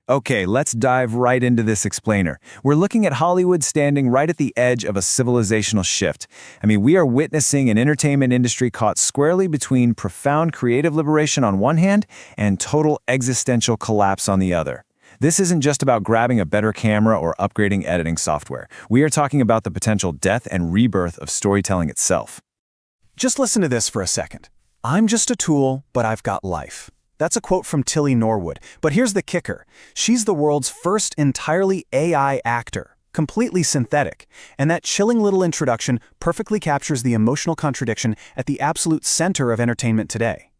Okay, let's dive right into this explainer. We're looking at Hollywood standing right at the edge of a civilizational shift. We are witnessing an entertainment industry caught squarely between profound creative liberation on one hand and total existential collapse on the other. This isn't just about grabbing a better camera or upgrading editing software. We are talking about the potential death and rebirth of storytelling itself. Just listen to this for a second. I'm just a tool, but I've got life. That's a quote from Tilly Norwood. But here's the kicker. She's the world's first entirely AI actor, completely synthetic. And that chilling little introduction perfectly captures the emotional contradiction at the absolute center of entertainment today.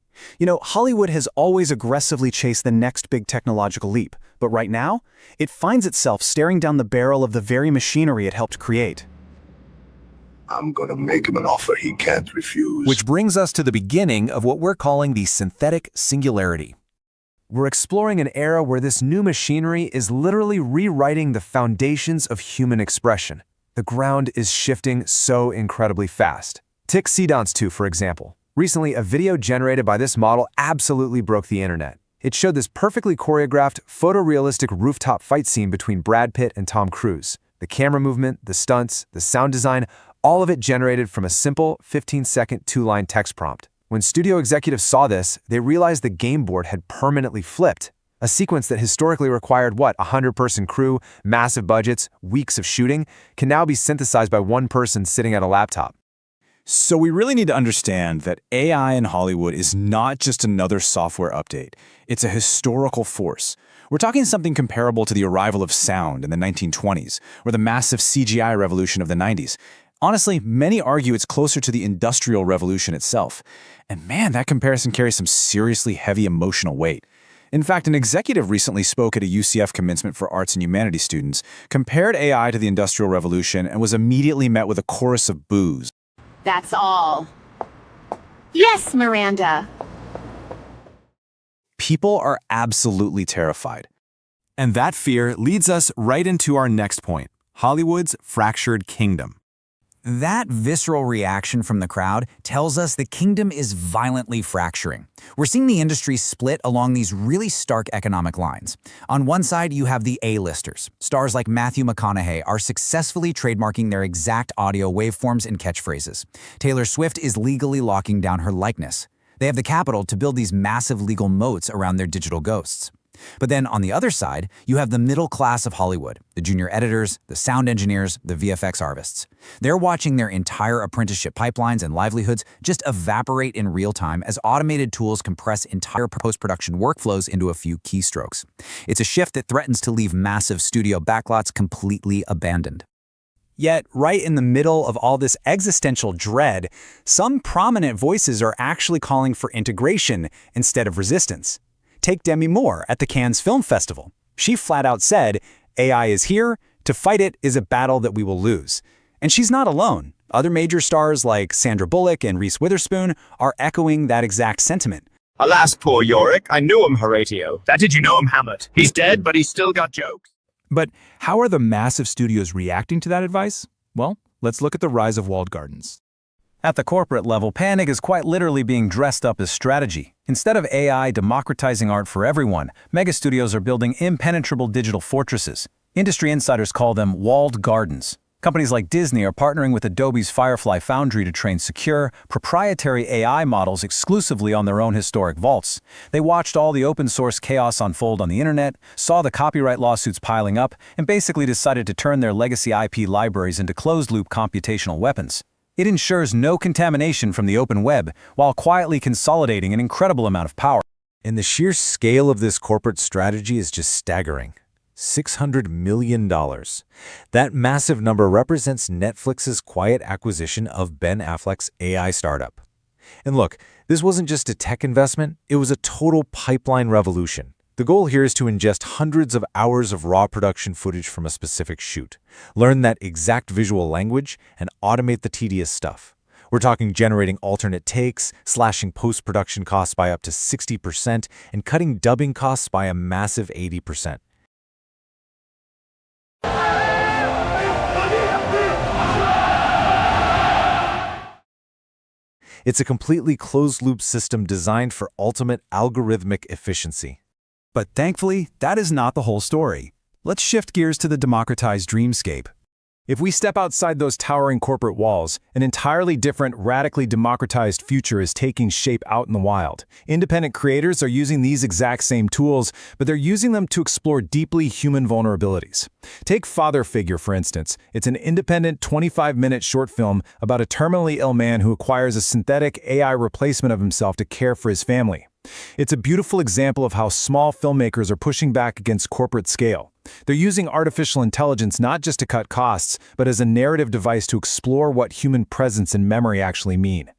Hollywood has always aggressively chased the next big technological leap, but right now, it finds itself staring down the barrel of the very machinery it helped create. I'm gonna make him an offer he can't refuse. Which brings us to the beginning of what we're calling the synthetic singularity. We're exploring an era where this new machinery is literally rewriting the foundations of human expression. The ground is shifting so incredibly fast. Take Dance 2, for example. Recently, a video generated by this model absolutely broke the internet. It showed this perfectly choreographed, photorealistic rooftop fight scene between Brad Pitt and Tom Cruise. The camera movement, the stunts, the sound design, all of it generated from a simple 15-second two-line text prompt. When studio executives saw this, they realized the game board had permanently flipped. A sequence that historically required, a 100-person crew, massive budgets, weeks of shooting, can now be synthesized by one person sitting at a laptop. So we really need to understand that AI in Hollywood is not just another software update. It's a historical force. We're talking something comparable to the arrival of sound in the 1920s, or the massive CGI revolution of the 90s. Honestly, many argue it's closer to the Industrial Revolution itself. And man, that comparison carries some seriously heavy emotional weight. In fact, an executive recently spoke at a UCF commencement for arts and humanities students, compared AI to the Industrial Revolution, and was immediately met with a chorus of boos. That's all. Yes, Miranda. People are absolutely terrified. And that fear leads us right into our next point, Hollywood's fractured kingdom. That visceral reaction from the crowd tells us the kingdom is violently fracturing. We're seeing the industry split along these really stark economic lines. On one side, you have the A-listers. Stars like Matthew McConaughey are successfully trademarking their exact audio waveforms and catchphrases. Taylor Swift is legally locking down her likeness. They have the capital to build these massive legal moats around their digital ghosts. But then on the other side, you have the middle class of Hollywood, the junior editors, the sound engineers, the VFX artists. They're watching their entire apprenticeship pipelines and livelihoods just evaporate in real time as automated tools compress entire post-production workflows into a few keystrokes. It's a shift that threatens to leave massive studio backlots completely abandoned. Yet, right in the middle of all this existential dread, some prominent voices are actually calling for integration instead of resistance. Take Demi at the Cannes Film Festival. She flat out said, AI is here, to fight it is a battle that we will lose. And she's not alone. Other major stars like Sandra Bullock and Reese Witherspoon are echoing that exact sentiment. Alas, poor Yorick, I knew him, Horatio. That did you know him, Hamlet? He's dead, but he's still got jokes. But how are the massive studios reacting to that advice? Well, let's look at the rise of walled gardens. At the corporate level, panic is quite literally being dressed up as strategy. Instead of AI democratizing art for everyone, mega studios are building impenetrable digital fortresses. Industry insiders call them walled gardens. Companies like Disney are partnering with Adobe's Firefly Foundry to train secure, proprietary AI models exclusively on their own historic vaults. They watched all the open-source chaos unfold on the internet, saw the copyright lawsuits piling up, and basically decided to turn their legacy IP libraries into closed-loop computational weapons. It ensures no contamination from the open web, while quietly consolidating an incredible amount of power. And the sheer scale of this corporate strategy is just staggering. $600 million. That massive number represents Netflix's quiet acquisition of Ben Affleck's AI startup. And look, this wasn't just a tech investment, it was a total pipeline revolution. The goal here is to ingest hundreds of hours of raw production footage from a specific shoot, learn that exact visual language, and automate the tedious stuff. We're talking generating alternate takes, slashing post-production costs by up to 60%, and cutting dubbing costs by a massive 80%. It's a completely closed-loop system designed for ultimate algorithmic efficiency. But thankfully, that is not the whole story. Let's shift gears to the democratized dreamscape. If we step outside those towering corporate walls, an entirely different, radically democratized future is taking shape out in the wild. Independent creators are using these exact same tools, but they're using them to explore deeply human vulnerabilities. Take Father Figure, for instance. It's an independent 25-minute short film about a terminally ill man who acquires a synthetic AI replacement of himself to care for his family. It's a beautiful example of how small filmmakers are pushing back against corporate scale. They're using artificial intelligence not just to cut costs, but as a narrative device to explore what human presence and memory actually mean.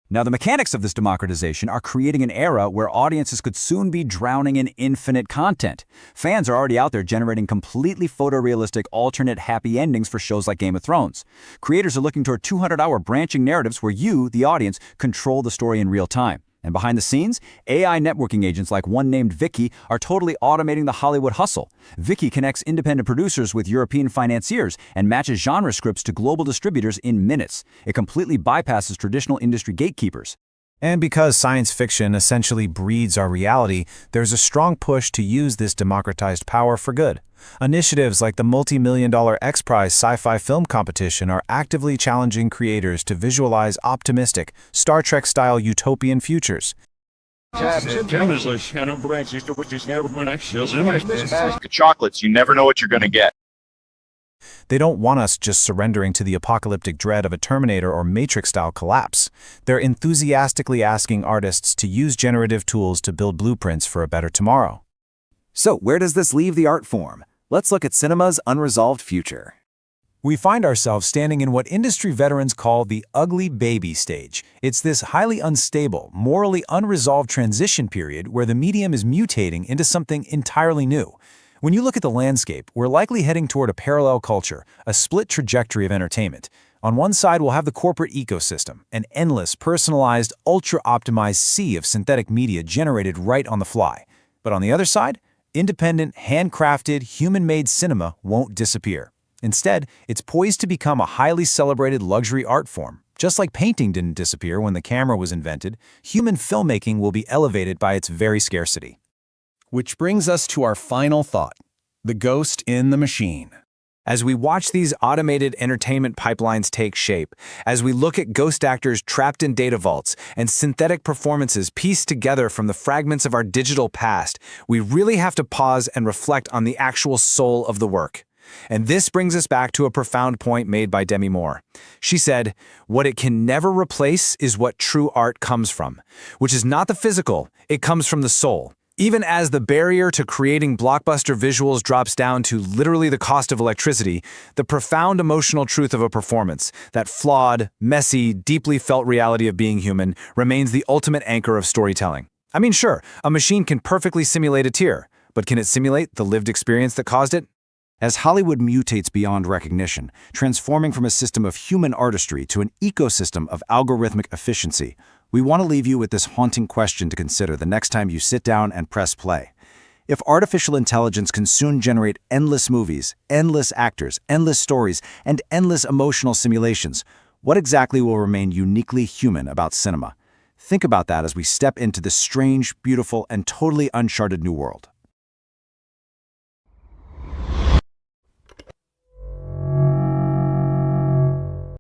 Now, the mechanics of this democratization are creating an era where audiences could soon be drowning in infinite content. Fans are already out there generating completely photorealistic alternate happy endings for shows like Game of Thrones. Creators are looking toward 200-hour branching narratives where you, the audience, control the story in real time. And behind the scenes, AI networking agents like one named Vicky are totally automating the Hollywood hustle. Vicky connects independent producers with European financiers and matches genre scripts to global distributors in minutes. It completely bypasses traditional industry gatekeepers. And because science fiction essentially breeds our reality, there's a strong push to use this democratized power for good. Initiatives like the multi-million-dollar X Prize sci-fi film competition are actively challenging creators to visualize optimistic, Star Trek-style utopian futures. Chocolates, you never know what you're gonna get. They don't want us just surrendering to the apocalyptic dread of a Terminator or Matrix-style collapse. They're enthusiastically asking artists to use generative tools to build blueprints for a better tomorrow. So, where does this leave the art form? Let's look at cinema's unresolved future. We find ourselves standing in what industry veterans call the ugly baby stage. It's this highly unstable, morally unresolved transition period where the medium is mutating into something entirely new. When you look at the landscape, we're likely heading toward a parallel culture, a split trajectory of entertainment. On one side, we'll have the corporate ecosystem, an endless, personalized, ultra-optimized sea of synthetic media generated right on the fly. But on the other side, independent, handcrafted, human-made cinema won't disappear. Instead, it's poised to become a highly celebrated luxury art form. Just like painting didn't disappear when the camera was invented, human filmmaking will be elevated by its very scarcity. Which brings us to our final thought, the ghost in the machine. As we watch these automated entertainment pipelines take shape, as we look at ghost actors trapped in data vaults and synthetic performances pieced together from the fragments of our digital past, we really have to pause and reflect on the actual soul of the work. And this brings us back to a profound point made by Demi. She said, "What it can never replace is what true art comes from, which is not the physical, it comes from the soul." Even as the barrier to creating blockbuster visuals drops down to literally the cost of electricity, the profound emotional truth of a performance, that flawed, messy, deeply felt reality of being human, remains the ultimate anchor of storytelling. I mean, sure, a machine can perfectly simulate a tear, but can it simulate the lived experience that caused it? As Hollywood mutates beyond recognition, transforming from a system of human artistry to an ecosystem of algorithmic efficiency, we want to leave you with this haunting question to consider the next time you sit down and press play. If artificial intelligence can soon generate endless movies, endless actors, endless stories, and endless emotional simulations, what exactly will remain uniquely human about cinema? Think about that as we step into this strange, beautiful, and totally uncharted new world.